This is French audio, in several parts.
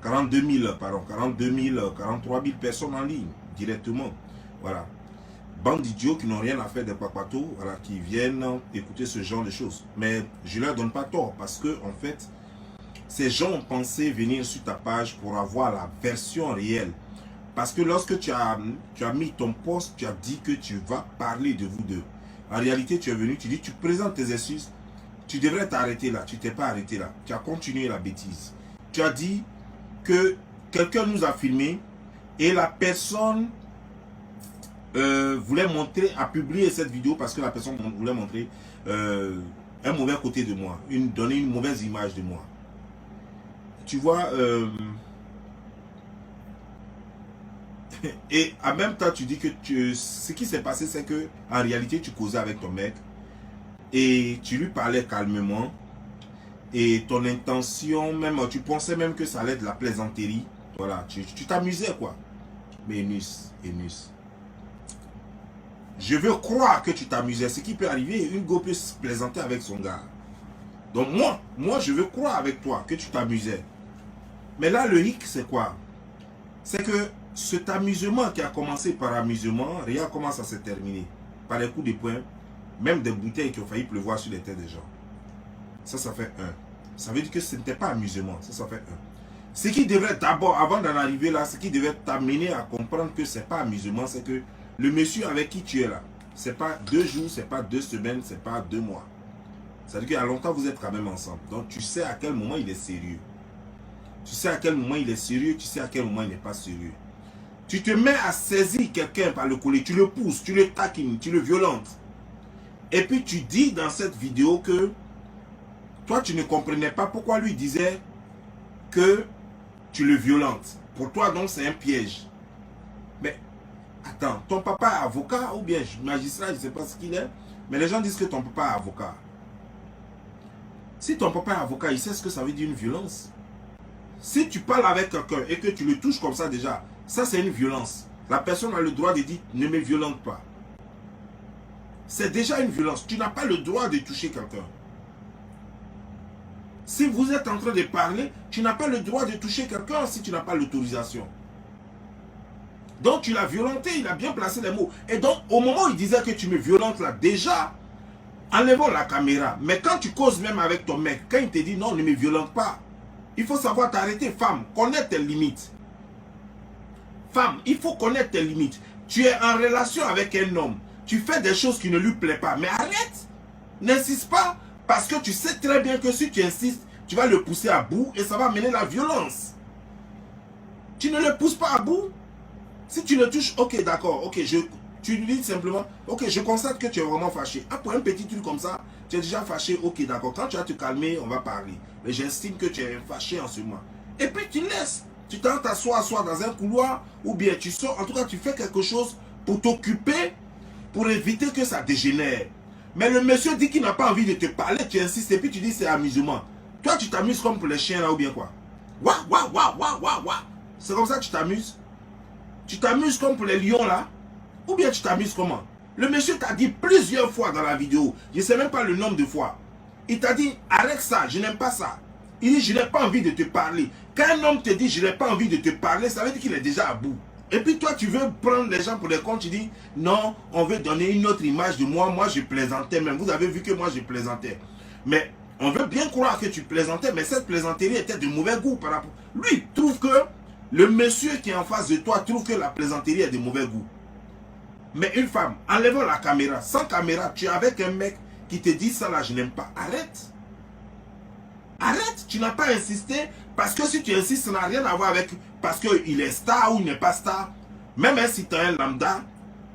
42 000, pardon, 42 000, 43 000 personnes en ligne, directement. Voilà. Bande d'idiots qui n'ont rien à faire des papatos, voilà, qui viennent écouter ce genre de choses. Mais je ne leur donne pas tort, parce que, en fait, ces gens ont pensé venir sur ta page pour avoir la version réelle. Parce que lorsque tu as mis ton post, tu as dit que tu vas parler de vous deux. En réalité, tu es venu, tu dis, tu présentes tes excuses. Tu devrais t'arrêter là. Tu t'es pas arrêté là. Tu as continué la bêtise. Tu as dit que quelqu'un nous a filmé et la personne voulait montrer, a publié cette vidéo parce que la personne voulait montrer un mauvais côté de moi, donner une mauvaise image de moi. Tu vois, et en même temps tu dis que ce qui s'est passé, c'est que en réalité tu causais avec ton mec et tu lui parlais calmement et ton intention, même tu pensais même que ça allait être de la plaisanterie. Voilà, tu t'amusais quoi. Mais Enus, je veux croire que tu t'amusais. Ce qui peut arriver, une go peut se plaisanter avec son gars. Donc moi je veux croire avec toi que tu t'amusais. Mais là le hic c'est quoi? C'est que cet amusement qui a commencé par amusement, rien commence à se terminer. Par les coups de poing, même des bouteilles qui ont failli pleuvoir sur les têtes des gens. Ça fait un. Ça veut dire que ce n'était pas amusement, ça fait un. Ce qui devrait d'abord, avant d'en arriver là, ce qui devrait t'amener à comprendre que ce n'est pas amusement, c'est que le monsieur avec qui tu es là, ce n'est pas 2 jours, ce n'est pas 2 semaines, ce n'est pas 2 mois. Ça veut dire qu'à longtemps vous êtes quand même ensemble. Donc tu sais à quel moment il est sérieux. Tu sais à quel moment il est sérieux, tu sais à quel moment il n'est pas sérieux. Tu te mets à saisir quelqu'un par le collet, tu le pousses, tu le taquines, tu le violentes. Et puis tu dis dans cette vidéo que toi tu ne comprenais pas pourquoi lui disait que tu le violentes. Pour toi donc c'est un piège. Mais attends, ton papa est avocat ou bien magistrat, je ne sais pas ce qu'il est. Mais les gens disent que ton papa est avocat. Si ton papa est avocat, il sait ce que ça veut dire une violence. Si tu parles avec quelqu'un et que tu le touches comme ça déjà, ça c'est une violence. La personne a le droit de dire ne me violente pas. C'est déjà une violence. Tu n'as pas le droit de toucher quelqu'un. Si vous êtes en train de parler, tu n'as pas le droit de toucher quelqu'un si tu n'as pas l'autorisation. Donc tu l'as violenté, il a bien placé les mots. Et donc au moment où il disait que tu me violentes là, déjà, enlevons la caméra. Mais quand tu causes même avec ton mec, quand il te dit non, ne me violente pas, il faut savoir t'arrêter, femme, connaître tes limites. Femme, il faut connaître tes limites. Tu es en relation avec un homme, tu fais des choses qui ne lui plaisent pas, mais arrête. N'insiste pas, parce que tu sais très bien que si tu insistes, tu vas le pousser à bout et ça va mener la violence. Tu ne le pousses pas à bout. Si tu le touches, ok, d'accord, ok, tu lui dis simplement, ok, je constate que tu es vraiment fâché. Après un petit truc comme ça, tu es déjà fâché, ok, d'accord, quand tu vas te calmer, on va parler. Mais j'estime que tu es fâché en ce moment. Et puis tu laisses. Tu t'assois dans un couloir ou bien tu sors. En tout cas, tu fais quelque chose pour t'occuper, pour éviter que ça dégénère. Mais le monsieur dit qu'il n'a pas envie de te parler, tu insistes et puis tu dis c'est amusement. Toi, tu t'amuses comme pour les chiens là ou bien quoi? Waouh, waouh, waouh, waouh, waouh, waouh. C'est comme ça que tu t'amuses? Tu t'amuses comme pour les lions là? Ou bien tu t'amuses comment? Le monsieur t'a dit plusieurs fois dans la vidéo, je ne sais même pas le nombre de fois. Il t'a dit arrête ça, je n'aime pas ça. Il dit je n'ai pas envie de te parler. Quand un homme te dit je n'ai pas envie de te parler, ça veut dire qu'il est déjà à bout. Et puis toi tu veux prendre les gens pour des comptes, tu dis non, on veut donner une autre image de moi. Moi je plaisantais même. Vous avez vu que moi je plaisantais. Mais on veut bien croire que tu plaisantais, mais cette plaisanterie était de mauvais goût par rapport. Lui il trouve que le monsieur qui est en face de toi trouve que la plaisanterie est de mauvais goût. Mais une femme, enlevons la caméra. Sans caméra, tu es avec un mec qui te dit ça là, je n'aime pas. Arrête. Arrête, tu n'as pas insisté. Parce que si tu insistes, ça n'a rien à voir avec... Parce qu'il est star ou il n'est pas star. Même si tu es un lambda,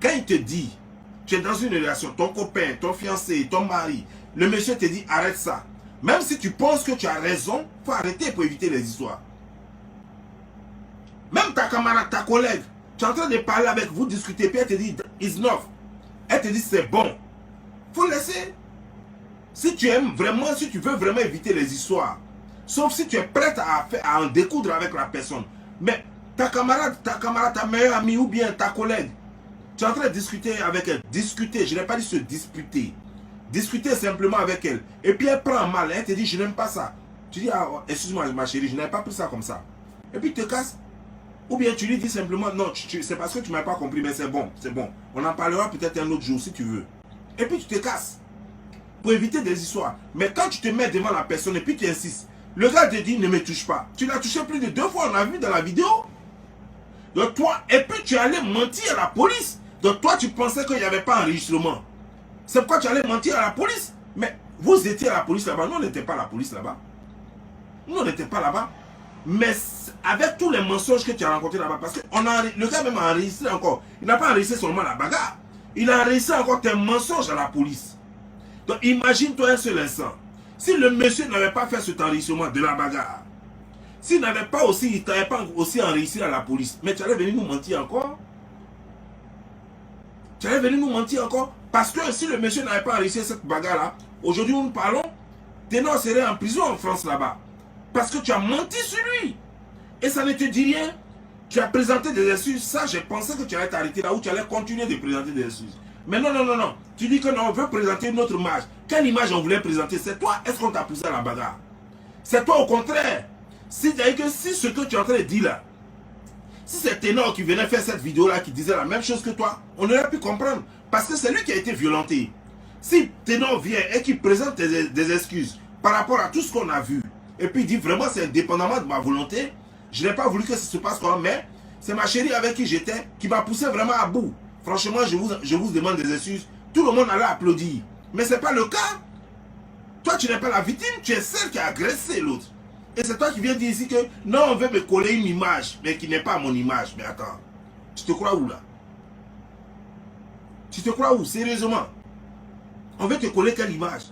quand il te dit, tu es dans une relation, ton copain, ton fiancé, ton mari, le monsieur te dit arrête ça. Même si tu penses que tu as raison, il faut arrêter pour éviter les histoires. Même ta camarade, ta collègue, tu es en train de parler avec vous, discuter, puis elle te dit it's enough. Elle te dit c'est bon. Il faut laisser. Si tu aimes vraiment, si tu veux vraiment éviter les histoires, sauf si tu es prête à en découdre avec la personne. Mais ta camarade, ta meilleure amie ou bien ta collègue, tu es en train de discuter avec elle. Discuter, je n'ai pas dit se disputer. Discuter simplement avec elle. Et puis elle prend mal, elle te dit je n'aime pas ça. Tu dis ah, excuse-moi ma chérie, je n'ai pas pris ça comme ça. et puis tu te casses. Ou bien tu lui dis simplement, non, c'est parce que tu ne m'as pas compris, mais c'est bon, c'est bon. On en parlera peut-être un autre jour si tu veux. Et puis tu te casses. Pour éviter des histoires. Mais quand tu te mets devant la personne et puis tu insistes, le gars te dit, ne me touche pas. Tu l'as touché plus de 2 fois, on a vu dans la vidéo. Donc toi, et puis tu allais mentir à la police. Donc toi, tu pensais qu'il n'y avait pas enregistrement. C'est pourquoi tu allais mentir à la police. Mais vous étiez à la police là-bas. Nous, on n'était pas à la police là-bas. Nous, on n'était pas là-bas. Mais avec tous les mensonges que tu as rencontrés là-bas, parce que le gars même a enregistré encore. Il n'a pas enregistré seulement la bagarre. Il a enregistré encore tes mensonges à la police. Donc imagine-toi un seul instant. Si le monsieur n'avait pas fait cet enregistrement de la bagarre, s'il n'avait pas aussi, il t'avait pas aussi enregistré à la police, mais tu allais venir nous mentir encore. Tu allais venir nous mentir encore. Parce que si le monsieur n'avait pas enregistré cette bagarre-là, aujourd'hui nous parlons, Ténor serait en prison en France là-bas. Parce que tu as menti sur lui. Et ça ne te dit rien. Tu as présenté des excuses. Ça, j'ai pensé que tu allais t'arrêter là où tu allais continuer de présenter des excuses. Mais non, non, non, non. Tu dis que non, on veut présenter une autre image. Quelle image on voulait présenter? C'est toi, est-ce qu'on t'a poussé à la bagarre? C'est toi au contraire. C'est-à-dire que si ce que tu es en train de dire là, si c'est Ténor qui venait faire cette vidéo-là, qui disait la même chose que toi, on aurait pu comprendre. Parce que c'est lui qui a été violenté. Si Ténor vient et qu'il présente des excuses par rapport à tout ce qu'on a vu, et puis il dit vraiment c'est indépendamment de ma volonté, je n'ai pas voulu que ça se passe comme ça, mais c'est ma chérie avec qui j'étais qui m'a poussé vraiment à bout. Franchement, je vous demande des excuses. Tout le monde allait applaudir. Mais ce n'est pas le cas. Toi, tu n'es pas la victime, tu es celle qui a agressé l'autre. Et c'est toi qui viens dire ici que non, on veut me coller une image, mais qui n'est pas mon image. Mais attends, tu te crois où là? Tu te crois où, sérieusement? On veut te coller quelle image?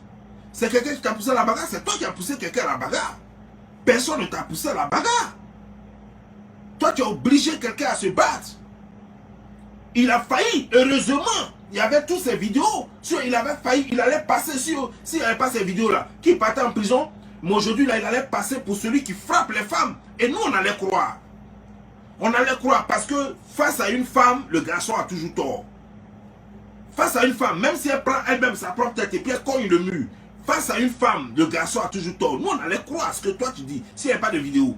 C'est quelqu'un qui t'a poussé à la bagarre, c'est toi qui as poussé quelqu'un à la bagarre. Personne ne t'a poussé à la bagarre. Toi, tu as obligé quelqu'un à se battre. Il a failli, heureusement. Il y avait toutes ces vidéos. Il avait failli, il allait passer sur... S'il n'y avait pas ces vidéos-là, qui partait en prison, mais aujourd'hui, là, il allait passer pour celui qui frappe les femmes. Et nous, on allait croire. On allait croire parce que face à une femme, le garçon a toujours tort. Face à une femme, même si elle prend elle-même sa propre tête et puis elle cogne le mur, face à une femme, le garçon a toujours tort. Nous, on allait croire à ce que toi tu dis, s'il n'y a pas de vidéo.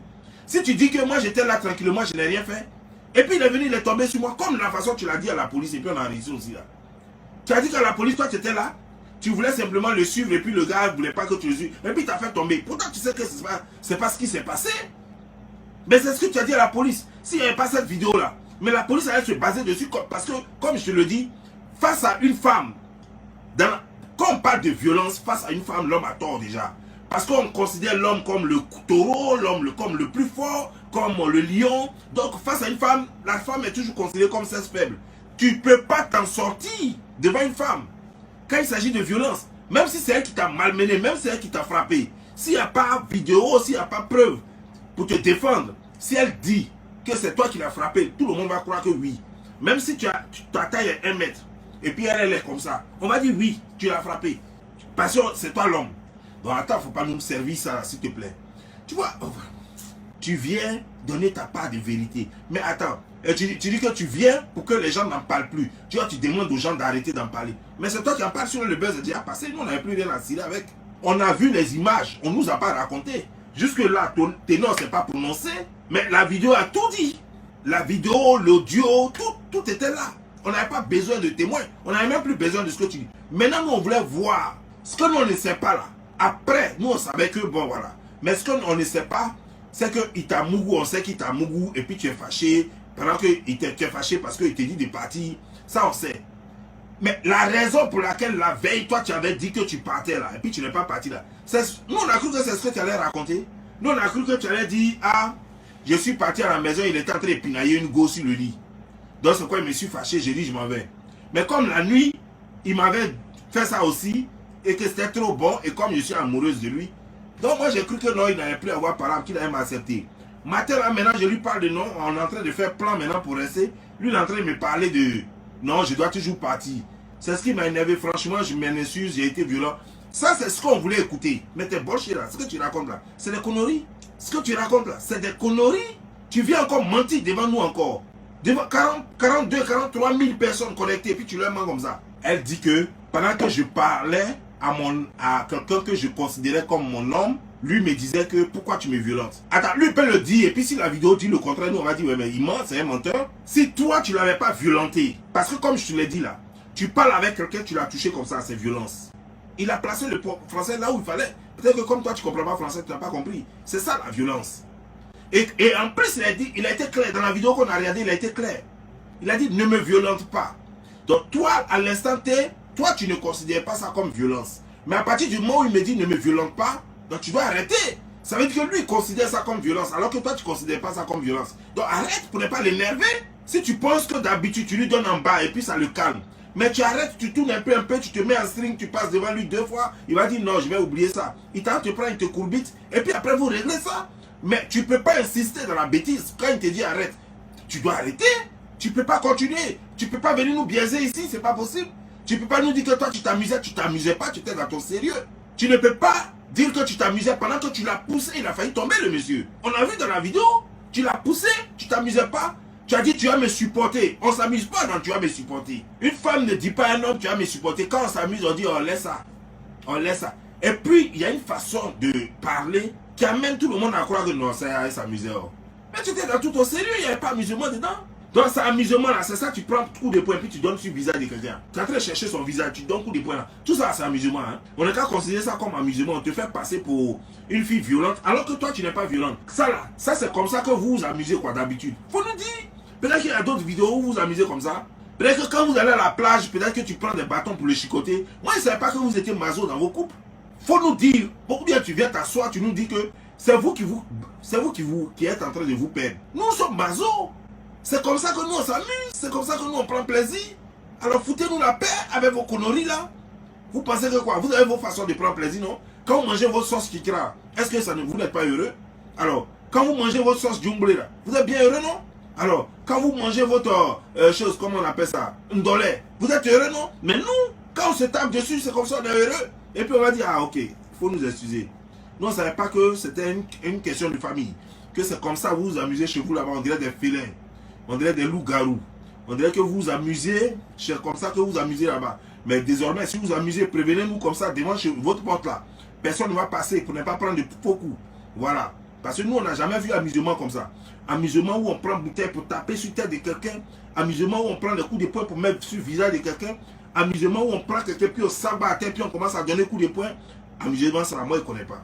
Si tu dis que moi j'étais là tranquillement, je n'ai rien fait, et puis il est venu, il est tombé sur moi, comme la façon dont tu l'as dit à la police, et puis on a réussi aussi là. Tu as dit qu'à la police, toi tu étais là, tu voulais simplement le suivre, et puis le gars ne voulait pas que tu le suives, et puis il t'a fait tomber. Pourtant tu sais que c'est pas ce qui s'est passé. Mais c'est ce que tu as dit à la police. S'il n'y avait pas cette vidéo là, mais la police allait se baser dessus, parce que, comme je te le dis, face à une femme, quand on parle de violence, face à une femme, l'homme a tort déjà. Parce qu'on considère l'homme comme le taureau, l'homme comme le plus fort, comme le lion. Donc face à une femme, la femme est toujours considérée comme sexe faible. Tu ne peux pas t'en sortir devant une femme. Quand il s'agit de violence, même si c'est elle qui t'a malmené, même si c'est elle qui t'a frappé, s'il n'y a pas vidéo, s'il n'y a pas preuve pour te défendre, si elle dit que c'est toi qui l'as frappé, tout le monde va croire que oui. Même si ta taille est 1 mètre, et puis elle est comme ça, on va dire oui, tu l'as frappé. Parce que c'est toi l'homme. Donc attends, il ne faut pas nous servir ça, s'il te plaît. Tu vois, tu viens donner ta part de vérité. Mais attends, tu dis que tu viens pour que les gens n'en parlent plus. Tu vois, tu demandes aux gens d'arrêter d'en parler. Mais c'est toi qui en parles sur le buzz déjà passé. Nous, on n'avait plus rien à cirer avec. On a vu les images, on ne nous a pas raconté. Jusque-là, Ténor ne s'est pas prononcé. Mais la vidéo a tout dit. La vidéo, l'audio, tout était là. On n'avait pas besoin de témoins. On n'avait même plus besoin de ce que tu dis. Maintenant, nous, on voulait voir ce que nous, on ne sait pas là. Après, nous, on savait que, bon, voilà. Mais ce qu'on ne sait pas, c'est qu'il t'a mougou, on sait qu'il t'a mougou, et puis tu es fâché, pendant que tu es fâché parce qu'il t'a dit de partir. Ça, on sait. Mais la raison pour laquelle la veille, toi, tu avais dit que tu partais là, et puis tu n'es pas parti là. Nous, on a cru que c'est ce que tu allais raconter. Nous, on a cru que tu allais dire, ah, je suis parti à la maison, il était en train de pinailler une go sur le lit. Donc, c'est quoi, je me suis fâché, j'ai dit, je m'en vais. Mais comme la nuit, il m'avait fait ça aussi, et que c'était trop bon, et comme je suis amoureuse de lui, donc moi j'ai cru que non, il n'allait plus avoir parlé, qu'il allait m'accepter. Matin là, maintenant, je lui parle de non, on est en train de faire plan maintenant pour rester. Lui, il est en train de me parler de non, je dois toujours partir. C'est ce qui m'a énervé, franchement, je m'en excuse, j'ai été violent. Ça, c'est ce qu'on voulait écouter. Mais t'es bullshit là, ce que tu racontes là, c'est des conneries. Ce que tu racontes là, c'est des conneries. Tu viens encore mentir devant nous encore. Devant 42, 43 000 personnes connectées, et puis tu leur mens comme ça. Elle dit que pendant que je parlais à quelqu'un que je considérais comme mon homme, lui me disait que pourquoi tu me violentes. Attends, lui peut le dire, et puis si la vidéo dit le contraire, nous on va dire, ouais mais il ment, c'est un menteur. Si toi tu l'avais pas violenté, parce que comme je te l'ai dit là, tu parles avec quelqu'un, tu l'as touché comme ça, c'est violence. Il a placé le français là où il fallait. Peut-être que comme toi tu comprends pas français, tu n'as pas compris. C'est ça la violence. Et en plus il a été clair, dans la vidéo qu'on a regardée, il a été clair. Il a dit ne me violente pas. Donc toi, à l'instant T, toi tu ne considères pas ça comme violence. Mais à partir du moment où il me dit ne me violente pas, donc tu dois arrêter. Ça veut dire que lui il considère ça comme violence, alors que toi tu ne considères pas ça comme violence. Donc arrête pour ne pas l'énerver. Si tu penses que d'habitude tu lui donnes en bas et puis ça le calme. Mais tu arrêtes, tu tournes un peu, tu te mets en string, tu passes devant lui 2 fois, il va dire non, je vais oublier ça. Il te prend, il te courbite, et puis après vous réglez ça. Mais tu ne peux pas insister dans la bêtise. Quand il te dit arrête, tu dois arrêter. Tu ne peux pas continuer. Tu ne peux pas venir nous biaiser ici, c'est pas possible. Tu ne peux pas nous dire que toi tu t'amusais pas, tu étais dans ton sérieux. Tu ne peux pas dire que tu t'amusais pendant que tu l'as poussé, il a failli tomber le monsieur. On a vu dans la vidéo, tu l'as poussé, tu t'amusais pas. Tu as dit tu vas me supporter. On ne s'amuse pas quand tu vas me supporter. Une femme ne dit pas à un homme tu vas me supporter. Quand on s'amuse, on dit on laisse ça. On laisse ça. Et puis il y a une façon de parler qui amène tout le monde à croire que non, ça s'amuser. Mais tu étais dans tout au sérieux, il n'y avait pas amusement dedans. Donc c'est amusement là, c'est ça, tu prends coup de poing puis tu donnes sur le visage de quelqu'un. Tu es en train de chercher son visage, tu donnes coup de poing là. Tout ça c'est amusement. Hein? On n'est qu'à considérer ça comme amusement, on te fait passer pour une fille violente alors que toi tu n'es pas violente. Ça là, ça c'est comme ça que vous vous amusez quoi d'habitude. Faut nous dire. Peut-être qu'il y a d'autres vidéos où vous vous amusez comme ça. Peut-être que quand vous allez à la plage, peut-être que tu prends des bâtons pour le chicoter. Moi je ne savais pas que vous étiez maso dans vos couples. Faut nous dire, ou bien tu viens t'asseoir, tu nous dis que c'est vous qui êtes en train de vous perdre. Nous sommes maso. C'est comme ça que nous on s'amuse, c'est comme ça que nous on prend plaisir. Alors foutez-nous la paix avec vos conneries là. Vous pensez que quoi? Vous avez vos façons de prendre plaisir, non? Quand vous mangez votre sauce kikra, est-ce que vous n'êtes pas heureux? Alors, quand vous mangez votre sauce djumbré là, vous êtes bien heureux, non? Alors, quand vous mangez votre chose, comment on appelle ça? Ndolé, vous êtes heureux, non? Mais nous, quand on se tape dessus, c'est comme ça on est heureux. Et puis on va dire, ah ok, il faut nous excuser. Nous on ne savait pas que c'était une question de famille. Que c'est comme ça vous vous amusez chez vous là-bas, on dirait des félins. On dirait des loups-garous. On dirait que vous vous amusez, c'est comme ça que vous vous amusez là-bas. Mais désormais, si vous vous amusez, prévenez-nous comme ça devant chez votre porte là. Personne ne va passer pour ne pas prendre de faux coups. Voilà. Parce que nous, on n'a jamais vu amusement comme ça. Amusement où on prend bouteille pour taper sur la tête de quelqu'un. Amusement où on prend des coups de poing pour mettre sur le visage de quelqu'un. Amusement où on prend quelqu'un puis on s'abat à terre puis on commence à donner coups de poing. Amusement, ça, moi, je ne connais pas.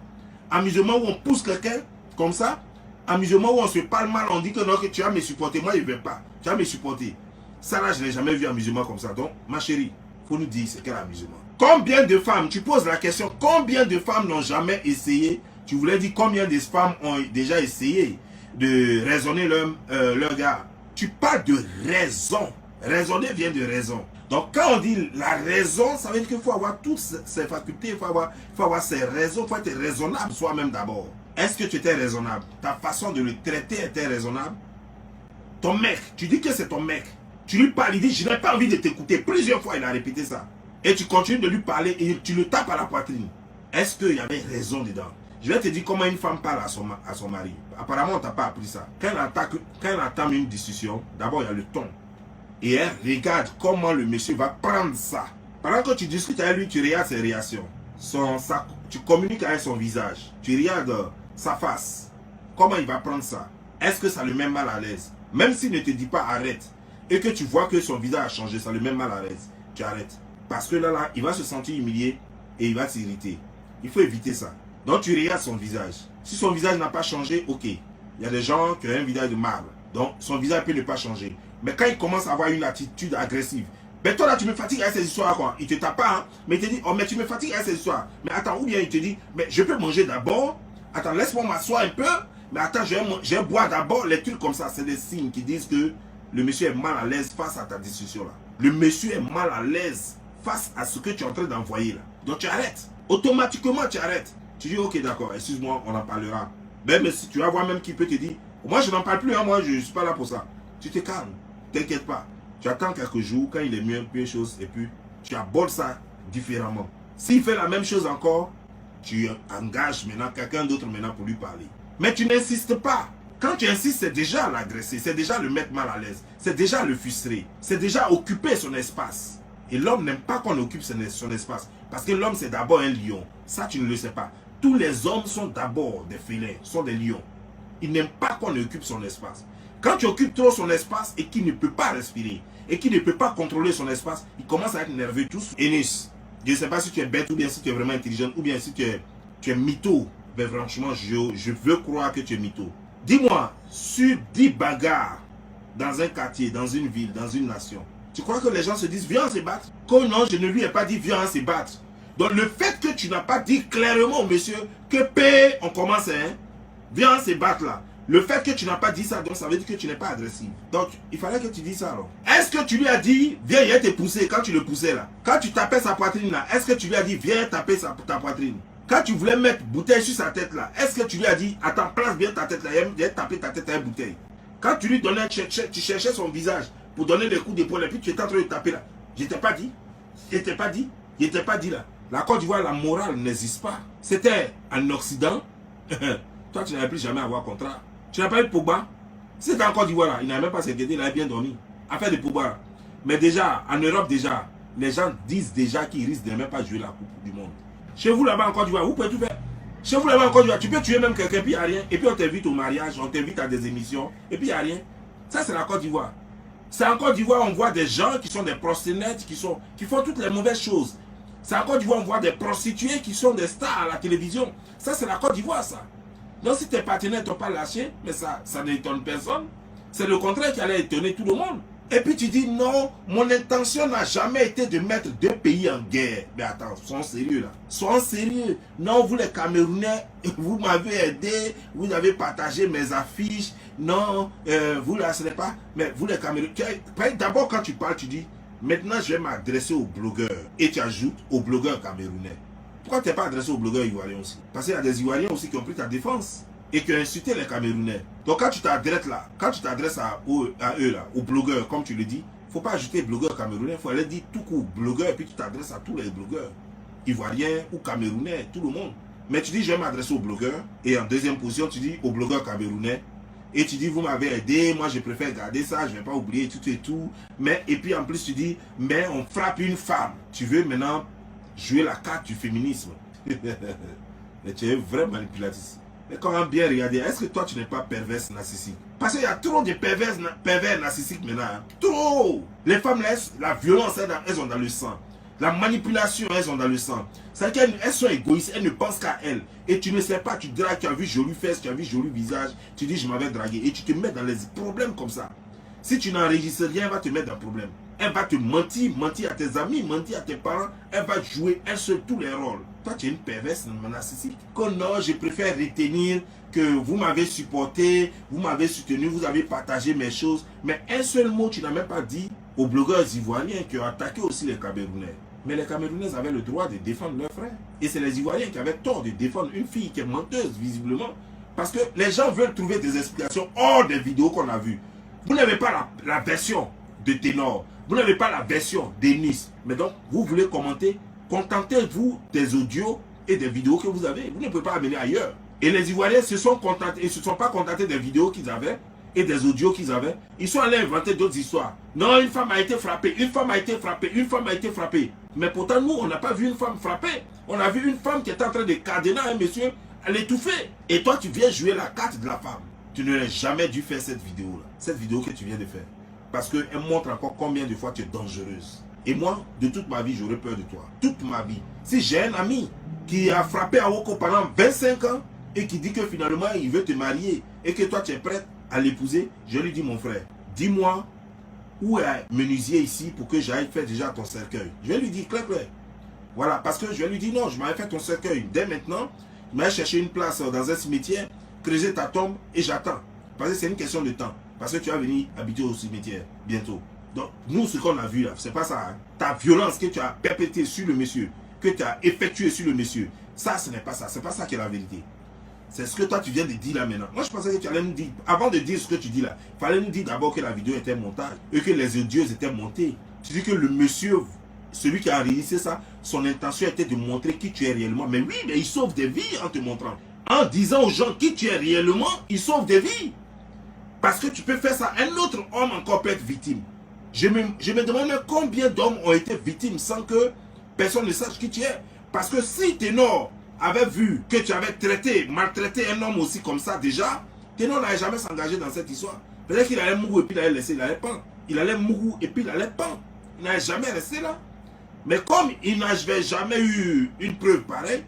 Amusement où on pousse quelqu'un comme ça. Amusement où on se parle mal, on dit que non, que tu vas me supporter. Moi, je ne vais pas. Tu vas me supporter. Ça, là, je n'ai jamais vu amusement comme ça. Donc, ma chérie, il faut nous dire c'est quel amusement. Combien de femmes, tu poses la question, combien de femmes n'ont jamais essayé? Tu voulais dire combien de femmes ont déjà essayé de raisonner leur gars. Tu parles de raison. Raisonner vient de raison. Donc, quand on dit la raison, ça veut dire qu'il faut avoir toutes ses facultés, il faut avoir ses raisons, il faut être raisonnable soi-même d'abord. Est-ce que tu étais raisonnable? Ta façon de le traiter était raisonnable? Ton mec, tu dis que c'est ton mec. Tu lui parles, il dit, je n'ai pas envie de t'écouter. Plusieurs fois, il a répété ça. Et tu continues de lui parler et tu le tapes à la poitrine. Est-ce qu'il y avait raison dedans? Je vais te dire comment une femme parle à son mari. Apparemment, on ne t'a pas appris ça. Quand elle entame une discussion, d'abord, il y a le ton. Et elle regarde comment le monsieur va prendre ça. Pendant que tu discutes avec lui, tu regardes ses réactions. Tu communiques avec son visage. Tu regardes sa face. Comment il va prendre ça? Est-ce que ça le met mal à l'aise? Même s'il ne te dit pas arrête, et que tu vois que son visage a changé, ça le met mal à l'aise, tu arrêtes. Parce que là, il va se sentir humilié et il va s'irriter. Il faut éviter ça. Donc tu regardes son visage. Si son visage n'a pas changé, ok. Il y a des gens qui ont un visage de marbre. Donc son visage peut ne pas changer. Mais quand il commence à avoir une attitude agressive, ben toi là tu me fatigues avec ces histoires quoi. Il te tape pas, hein, mais il te dit, oh mais tu me fatigues avec ces histoires. Mais attends, ou bien il te dit, mais je peux manger d'abord. Attends, laisse-moi m'asseoir un peu. Mais attends, je vais boire d'abord. Les trucs comme ça, c'est des signes qui disent que le monsieur est mal à l'aise face à ta discussion là. Le monsieur est mal à l'aise face à ce que tu es en train d'envoyer là. Donc tu arrêtes. Automatiquement tu arrêtes. Tu dis ok d'accord, excuse-moi, on en parlera. Même si tu vas voir même qui peut te dire, moi je n'en parle plus, hein, moi je ne suis pas là pour ça. Tu te calmes, t'inquiète pas. Tu attends quelques jours, quand il est mieux, une chose, et puis tu abordes ça différemment. S'il fait la même chose encore, tu engages maintenant quelqu'un d'autre maintenant pour lui parler. Mais tu n'insistes pas. Quand tu insistes, c'est déjà l'agresser, c'est déjà le mettre mal à l'aise, c'est déjà le frustrer, c'est déjà occuper son espace. Et l'homme n'aime pas qu'on occupe son espace. Parce que l'homme, c'est d'abord un lion. Ça, tu ne le sais pas. Tous les hommes sont d'abord des félins, sont des lions. Ils n'aiment pas qu'on occupe son espace. Quand tu occupes trop son espace et qu'il ne peut pas respirer, et qu'il ne peut pas contrôler son espace, il commence à être nerveux tous. Enis, je ne sais pas si tu es bête ou bien si tu es vraiment intelligent ou bien si tu es mytho. Mais franchement, je veux croire que tu es mytho. Dis-moi, sur 10 bagarres dans un quartier, dans une ville, dans une nation, tu crois que les gens se disent viens se battre? Comme non, je ne lui ai pas dit viens se battre. Donc le fait que tu n'as pas dit clairement au monsieur que paix, on commence, hein, viens se battre là. Le fait que tu n'as pas dit ça, donc ça veut dire que tu n'es pas agressif. Donc il fallait que tu dises ça alors. Est-ce que tu lui as dit viens, il te pousser quand tu le poussais là? Quand tu tapais sa poitrine là, est-ce que tu lui as dit viens taper ta poitrine? Quand tu voulais mettre bouteille sur sa tête là, est-ce que tu lui as dit attends, place bien ta tête là, viens taper ta tête à une bouteille? Quand tu lui donnais, tu cherchais son visage pour donner des coups d'épaule et puis tu étais en train de taper là. Je t'ai pas dit. Je t'ai pas dit. Je t'ai pas dit là. La Côte d'Ivoire, la morale n'existe pas. C'était en Occident. Toi, tu n'avais plus jamais à avoir contrat. Tu n'as pas eu de Pogba. Si c'était en Côte d'Ivoire là, il n'avait même pas s'inquiété, il avait bien dormi. Affaire de Pogba. Mais déjà, en Europe déjà, les gens disent déjà qu'ils risquent de ne même pas jouer la Coupe du Monde. Chez vous là-bas en Côte d'Ivoire, vous pouvez tout faire. Chez vous là-bas en Côte d'Ivoire, tu peux tuer même quelqu'un, puis il n'y a rien. Et puis on t'invite au mariage, on t'invite à des émissions, et puis il n'y a rien. Ça, c'est la Côte d'Ivoire. C'est en Côte d'Ivoire, on voit des gens qui sont des proxénètes, qui font toutes les mauvaises choses. C'est en Côte d'Ivoire, on voit des prostituées qui sont des stars à la télévision. Ça, c'est la Côte d'Ivoire, ça. Donc, si tes partenaires ne t'ont pas lâché, mais ça n'étonne personne. C'est le contraire qui allait étonner tout le monde. Et puis tu dis non, mon intention n'a jamais été de mettre deux pays en guerre. Mais attends, sois sérieux là. Sois sérieux. Non, vous les Camerounais, vous m'avez aidé, vous avez partagé mes affiches. Non, vous ne ce n'est pas. Mais vous les Camerounais, d'abord quand tu parles, tu dis, maintenant je vais m'adresser aux blogueurs. Et tu ajoutes aux blogueurs camerounais. Pourquoi tu n'es pas adressé aux blogueurs ivoiriens aussi? Parce qu'il y a des Ivoiriens aussi qui ont pris ta défense et qui ont insulté les Camerounais. Donc quand tu t'adresses là, quand tu t'adresses à eux là, aux blogueurs, comme tu le dis, il ne faut pas ajouter blogueurs camerounais, il faut aller dire tout court blogueurs et puis tu t'adresses à tous les blogueurs, Ivoiriens ou Camerounais, tout le monde. Mais tu dis je vais m'adresser aux blogueurs et en deuxième position tu dis aux blogueurs camerounais et tu dis vous m'avez aidé, moi je préfère garder ça, je ne vais pas oublier tout et tout. Mais et puis en plus tu dis mais on frappe une femme. Tu veux maintenant jouer la carte du féminisme. Mais tu es vraiment manipulatrice. Mais quand on bien regarder, est-ce que toi tu n'es pas perverse narcissique? Parce qu'il y a trop de pervers narcissiques maintenant. Hein? Trop! Les femmes, la violence, elles sont dans le sang. La manipulation, elles sont dans le sang. C'est-à-dire qu'elles sont égoïstes, elles ne pensent qu'à elles. Et tu ne sais pas, tu dragues, tu as vu joli fesse, tu as vu joli visage, tu dis je m'avais dragué. Et tu te mets dans les problèmes comme ça. Si tu n'enregistres rien, elle va te mettre dans le problème. Elle va te mentir, mentir à tes amis, mentir à tes parents. Elle va jouer elle seule tous les rôles. Toi, tu es une perverse narcissique. Que non, je préfère retenir que vous m'avez supporté, vous m'avez soutenu, vous avez partagé mes choses. Mais un seul mot, tu n'as même pas dit aux blogueurs ivoiriens qui ont attaqué aussi les Camerounais. Mais les Camerounais avaient le droit de défendre leurs frères. Et c'est les Ivoiriens qui avaient tort de défendre une fille qui est menteuse, visiblement. Parce que les gens veulent trouver des explications hors des vidéos qu'on a vues. Vous n'avez pas la version de Ténor. Vous n'avez pas la version d'Enis. Mais donc, vous voulez commenter. Contentez-vous des audios et des vidéos que vous avez. Vous ne pouvez pas amener ailleurs. Et les Ivoiriens se sont contentés, ils ne se sont pas contentés des vidéos qu'ils avaient et des audios qu'ils avaient. Ils sont allés inventer d'autres histoires. Non, une femme a été frappée, une femme a été frappée, une femme a été frappée. Mais pourtant, nous, on n'a pas vu une femme frappée. On a vu une femme qui était en train de cadener un monsieur à l'étouffer. Et toi, tu viens jouer la carte de la femme. Tu n'aurais jamais dû faire cette vidéo-là. Cette vidéo que tu viens de faire. Parce qu'elle montre encore combien de fois tu es dangereuse. Et moi, de toute ma vie, j'aurais peur de toi. Toute ma vie. Si j'ai un ami qui a frappé Awoko pendant 25 ans et qui dit que finalement, il veut te marier et que toi, tu es prête à l'épouser, je lui dis, mon frère, dis-moi où est menuisier ici pour que j'aille faire déjà ton cercueil. Je vais lui dire clair. Voilà, parce que je vais lui dire, non, je m'avais fait ton cercueil. Dès maintenant, je m'avais cherché une place dans un cimetière, creuser ta tombe et j'attends. Parce que c'est une question de temps. Parce que tu vas venir habiter au cimetière bientôt. Donc, nous, ce qu'on a vu là, c'est pas ça. Hein. Ta violence que tu as perpétrée sur le monsieur, que tu as effectuée sur le monsieur, ça, ce n'est pas ça. C'est pas ça qui est la vérité. C'est ce que toi, tu viens de dire là maintenant. Moi, je pensais que tu allais nous dire, avant de dire ce que tu dis là, il fallait nous dire d'abord que la vidéo était montage et que les audios étaient montés. Tu dis que le monsieur, celui qui a réalisé ça, son intention était de montrer qui tu es réellement. Mais oui, mais il sauve des vies en te montrant. En disant aux gens qui tu es réellement, il sauve des vies. Parce que tu peux faire ça. Un autre homme encore peut être victime. Je me demande combien d'hommes ont été victimes sans que personne ne sache qui tu es. Parce que si Ténor avait vu que tu avais maltraité un homme aussi comme ça déjà, Ténor n'allait jamais s'engager dans cette histoire. Peut-être qu'il allait mourir et puis il allait laisser, il allait pendre. Il allait mourir et puis il allait pendre. Il n'allait jamais rester là. Mais comme il n'avait jamais eu une preuve pareille,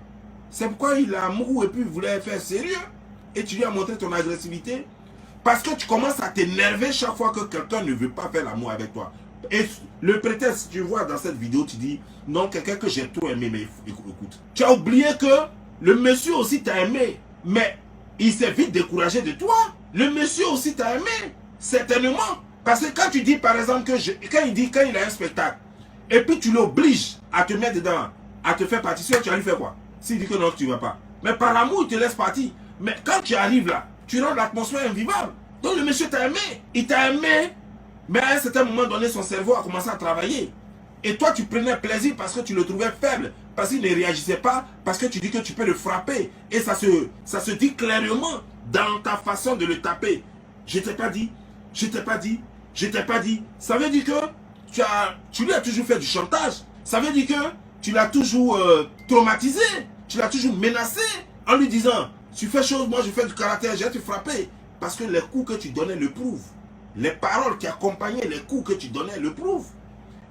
c'est pourquoi il a mouru et puis il voulait faire sérieux. Et tu lui as montré ton agressivité. Parce que tu commences à t'énerver chaque fois que quelqu'un ne veut pas faire l'amour avec toi. Et le prétexte, tu vois dans cette vidéo, tu dis, non, quelqu'un que j'ai trop aimé, mais écoute. Tu as oublié que le monsieur aussi t'a aimé, mais il s'est vite découragé de toi. Le monsieur aussi t'a aimé, certainement. Parce que quand tu dis, par exemple, quand il a un spectacle, et puis tu l'obliges à te mettre dedans, à te faire participer, tu vas lui faire quoi? S'il dit que non, tu ne vas pas. Mais par amour, il te laisse partir. Mais quand tu arrives là, tu rends l'atmosphère invivable. Donc le monsieur t'a aimé. Il t'a aimé, mais à un certain moment donné, son cerveau a commencé à travailler. Et toi, tu prenais plaisir parce que tu le trouvais faible, parce qu'il ne réagissait pas, parce que tu dis que tu peux le frapper. Et ça se dit clairement dans ta façon de le taper. Je t'ai pas dit, je t'ai pas dit, je t'ai pas dit. Ça veut dire que tu lui as toujours fait du chantage. Ça veut dire que tu l'as toujours traumatisé. Tu l'as toujours menacé en lui disant, tu fais chose, moi je fais du caractère, je vais te frapper. Parce que les coups que tu donnais le prouvent. Les paroles qui accompagnaient les coups que tu donnais le prouvent.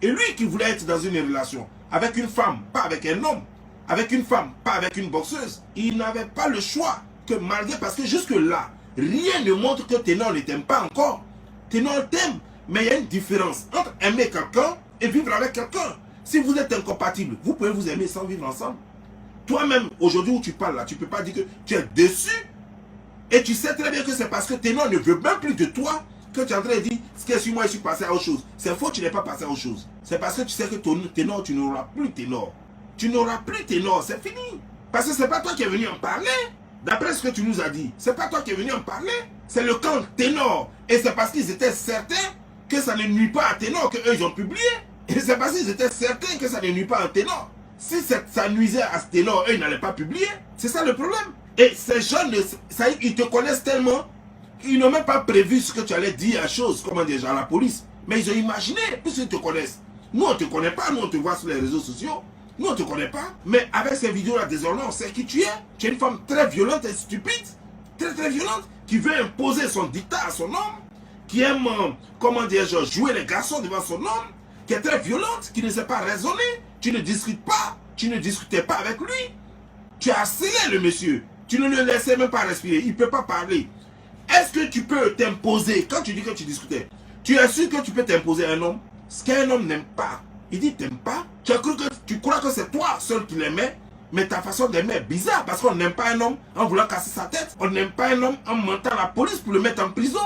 Et lui qui voulait être dans une relation avec une femme, pas avec un homme, avec une femme, pas avec une boxeuse, il n'avait pas le choix que malgré, parce que jusque là, rien ne montre que Ténor ne t'aime pas encore. Ténor t'aime, mais il y a une différence entre aimer quelqu'un et vivre avec quelqu'un. Si vous êtes incompatibles, vous pouvez vous aimer sans vivre ensemble. Toi-même, aujourd'hui où tu parles là, tu ne peux pas dire que tu es déçu. Et tu sais très bien que c'est parce que Ténor ne veut même plus de toi que tu es en train de dire, ce que moi je suis passé à autre chose. C'est faux, tu n'es pas passé à autre chose. C'est parce que tu sais que Ténor, tu n'auras plus Ténor. Tu n'auras plus Ténor, c'est fini. Parce que ce n'est pas toi qui es venu en parler. D'après ce que tu nous as dit, ce n'est pas toi qui es venu en parler. C'est le camp Ténor. Et c'est parce qu'ils étaient certains que ça ne nuit pas à Ténor qu'eux ils ont publié. Et c'est parce qu'ils étaient certains que ça ne nuit pas à Ténor. Si ça nuisait à Ténor, eux ils n'allaient pas publier. C'est ça le problème. Et ces gens, ils te connaissent tellement qu'ils n'ont même pas prévu ce que tu allais dire à chose, comment dire, à la police. Mais ils ont imaginé, puisqu'ils te connaissent. Nous, on ne te connaît pas, nous, on te voit sur les réseaux sociaux. Nous, on ne te connaît pas. Mais avec ces vidéos-là, désormais, on sait qui tu es. Tu es une femme très violente et stupide. Très, très violente. Qui veut imposer son dictat à son homme. Qui aime, comment dire, jouer les garçons devant son homme. Qui est très violente, qui ne sait pas raisonner. Tu ne discutes pas. Tu ne discutais pas avec lui. Tu as harcelé le monsieur. Tu ne le laissais même pas respirer. Il ne peut pas parler. Est-ce que tu peux t'imposer, quand tu dis que tu discutais, tu es sûr que tu peux t'imposer à un homme? Ce qu'un homme n'aime pas. Il dit t'aimes pas. Tu crois que c'est toi seul qui l'aimais, mais ta façon d'aimer est bizarre parce qu'on n'aime pas un homme en voulant casser sa tête. On n'aime pas un homme en mentant à la police pour le mettre en prison.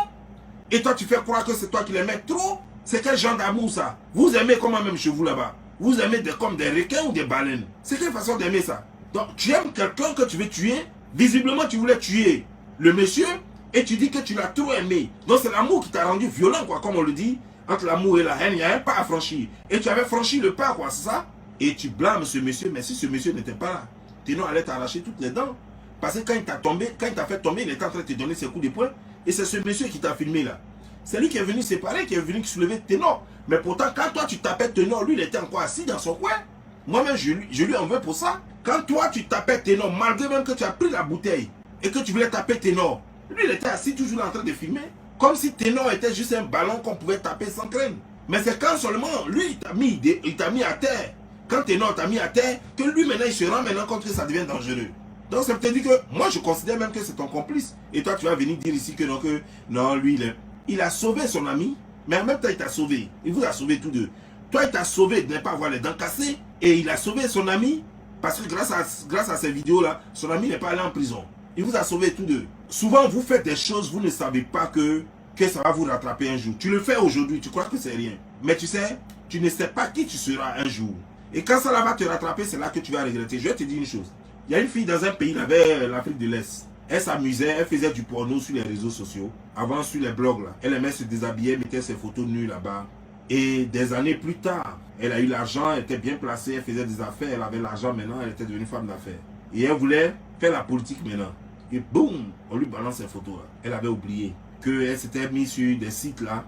Et toi tu fais croire que c'est toi qui l'aimais trop. C'est quel genre d'amour ça? Vous aimez comment même chez vous là-bas? Vous aimez comme des requins ou des baleines? C'est quelle façon d'aimer ça? Donc tu aimes quelqu'un que tu veux tuer. Visiblement tu voulais tuer le monsieur. Et tu dis que tu l'as trop aimé. Donc c'est l'amour qui t'a rendu violent, quoi, comme on le dit. Entre l'amour et la haine, il y a un pas à franchir. Et tu avais franchi le pas, quoi, c'est ça? Et tu blâmes ce monsieur, mais si ce monsieur n'était pas là, Ténor allait t'arracher toutes les dents. Parce que quand il t'a fait tomber, il était en train de te donner ses coups de poing. Et c'est ce monsieur qui t'a filmé là. C'est lui qui est venu séparer, qui est venu soulever Ténor. Mais pourtant, quand toi tu tapais Ténor, lui il était encore assis dans son coin. Moi-même, je lui en veux pour ça. Quand toi tu tapais Ténor, malgré même que tu as pris la bouteille et que tu voulais taper Ténor, lui, il était assis toujours en train de filmer. Comme si Ténor était juste un ballon qu'on pouvait taper sans craindre. Mais c'est quand seulement, lui, il t'a mis à terre. Quand Ténor t'a mis à terre, que lui, maintenant, il se rend maintenant compte que ça devient dangereux. Donc, ça veut dire que, moi, je considère même que c'est ton complice. Et toi, tu vas venir dire ici que non, lui, il a sauvé son ami. Mais en même temps, il t'a sauvé. Il vous a sauvé tous deux. Toi, il t'a sauvé de ne pas avoir les dents cassées. Et il a sauvé son ami. Parce que grâce à ces vidéos-là, son ami n'est pas allé en prison. Il vous a sauvé tous deux. Souvent, vous faites des choses, vous ne savez pas que ça va vous rattraper un jour. Tu le fais aujourd'hui, tu crois que c'est rien. Mais tu sais, tu ne sais pas qui tu seras un jour. Et quand ça va te rattraper, c'est là que tu vas regretter. Je vais te dire une chose. Il y a une fille dans un pays, l'Afrique de l'Est. Elle s'amusait, elle faisait du porno sur les réseaux sociaux. Avant, sur les blogs, là. Elle aimait se déshabiller, elle mettait ses photos nues là-bas. Et des années plus tard, elle a eu l'argent, elle était bien placée, elle faisait des affaires, elle avait l'argent maintenant, elle était devenue femme d'affaires. Et elle voulait faire la politique maintenant. Et boum, on lui balance ses photos là. Elle avait oublié qu'elle s'était mise sur des sites là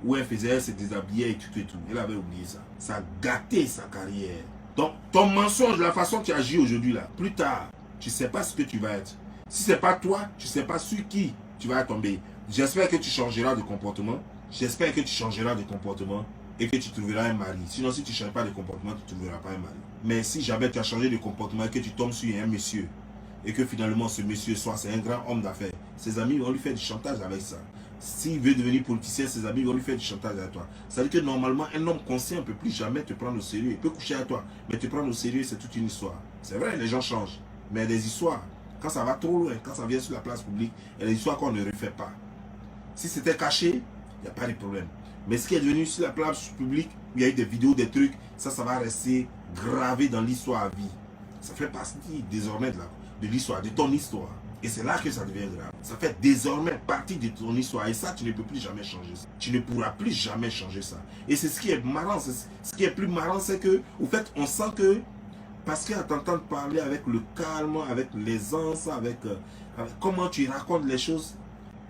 où elle se déshabillait et tout et tout. Elle avait oublié ça. Ça a gâté sa carrière. Donc ton mensonge, la façon que tu agis aujourd'hui là, plus tard, tu ne sais pas ce que tu vas être. Si ce n'est pas toi, tu ne sais pas sur qui tu vas tomber. J'espère que tu changeras de comportement. J'espère que tu changeras de comportement et que tu trouveras un mari. Sinon, si tu ne changes pas de comportement, tu ne trouveras pas un mari. Mais si jamais tu as changé de comportement et que tu tombes sur un monsieur et que finalement ce monsieur soit c'est un grand homme d'affaires, ses amis vont lui faire du chantage avec ça. S'il veut devenir politicien, ses amis vont lui faire du chantage avec toi. Ça veut dire que normalement, un homme conscient ne peut plus jamais te prendre au sérieux. Il peut coucher avec toi, mais te prendre au sérieux, c'est toute une histoire. C'est vrai, les gens changent. Mais des histoires, quand ça va trop loin, quand ça vient sur la place publique, il y a des histoires qu'on ne refait pas. Si c'était caché, il n'y a pas de problème. Mais ce qui est devenu sur la place publique, où il y a eu des vidéos, des trucs, ça va rester gravé dans l'histoire à vie. Ça fait partie désormais de l'histoire, de ton histoire. Et c'est là que ça devient grave. Ça fait désormais partie de ton histoire. Et ça, tu ne peux plus jamais changer ça. Tu ne pourras plus jamais changer ça. Et c'est ce qui est marrant. Ce qui est plus marrant, c'est que, au fait, on sent que, parce qu'à t'entendre parler avec le calme, avec l'aisance, avec comment tu racontes les choses,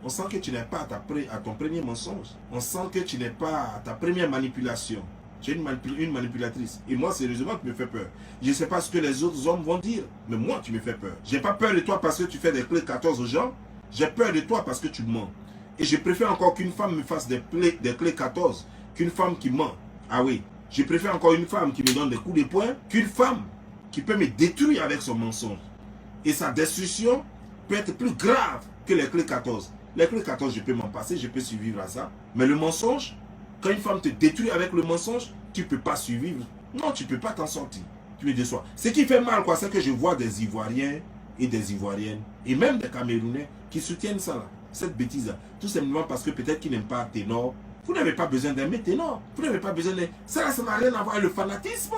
on sent que tu n'es pas à ton premier mensonge. On sent que tu n'es pas à ta première manipulation. Tu es une manipulatrice. Et moi, sérieusement, tu me fais peur. Je ne sais pas ce que les autres hommes vont dire, mais moi, tu me fais peur. Je n'ai pas peur de toi parce que tu fais des clés 14 aux gens. J'ai peur de toi parce que tu mens. Et je préfère encore qu'une femme me fasse des clés 14 qu'une femme qui ment. Ah oui. Je préfère encore une femme qui me donne des coups de poing qu'une femme qui peut me détruire avec son mensonge. Et sa destruction peut être plus grave que les clés 14. Les clés 14, je peux m'en passer, je peux survivre à ça. Mais le mensonge, quand une femme te détruit avec le mensonge, tu ne peux pas survivre. Non, tu ne peux pas t'en sortir. Tu me déçois. Ce qui fait mal, c'est que je vois des Ivoiriens et des Ivoiriennes, et même des Camerounais, qui soutiennent ça, là, cette bêtise-là. Tout simplement parce que peut-être qu'ils n'aiment pas Ténor. Vous n'avez pas besoin d'aimer Ténor. Vous n'avez pas besoin de... Ça n'a rien à voir avec le fanatisme.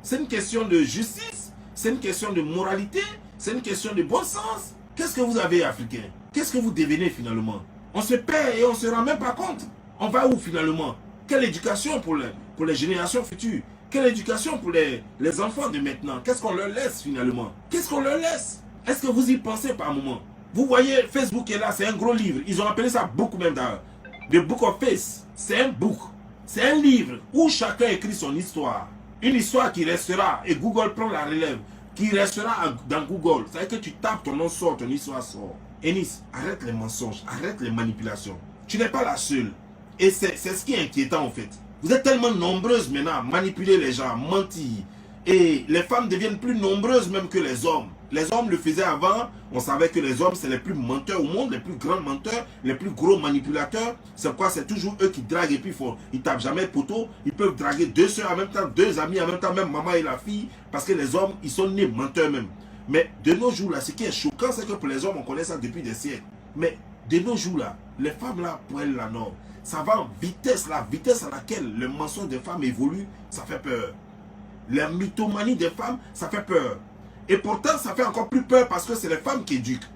C'est une question de justice. C'est une question de moralité. C'est une question de bon sens. Qu'est-ce que vous avez, Africains? Qu'est-ce que vous devenez finalement? On se perd et on ne se rend même pas compte. On va où finalement? Quelle éducation pour les générations futures? Quelle éducation pour les enfants de maintenant? Qu'est-ce qu'on leur laisse finalement? Qu'est-ce qu'on leur laisse? Est-ce que vous y pensez par moment? Vous voyez, Facebook est là, c'est un gros livre. Ils ont appelé ça book même d'ailleurs. The Book of Face. C'est un book. C'est un livre où chacun écrit son histoire. Une histoire qui restera, et Google prend la relève, qui restera dans Google. C'est-à-dire que tu tapes, ton nom sort, ton histoire sort. Eunice, arrête les mensonges, arrête les manipulations. Tu n'es pas la seule. Et c'est ce qui est inquiétant en fait. Vous êtes tellement nombreuses maintenant à manipuler les gens, à mentir. Et les femmes deviennent plus nombreuses même que les hommes. Les hommes le faisaient avant, on savait que les hommes c'est les plus menteurs au monde, les plus grands menteurs, les plus gros manipulateurs. C'est quoi? C'est toujours eux qui draguent et puis ils tapent jamais poteau. Ils peuvent draguer deux soeurs en même temps, deux amis en même temps, même maman et la fille. Parce que les hommes, ils sont nés menteurs même. Mais de nos jours là, ce qui est choquant, c'est que pour les hommes, on connaît ça depuis des siècles. Mais de nos jours là, les femmes là, pour elles là, non. Ça va en vitesse, la vitesse à laquelle le mensonge des femmes évolue, ça fait peur. La mythomanie des femmes, ça fait peur. Et pourtant, ça fait encore plus peur parce que c'est les femmes qui éduquent.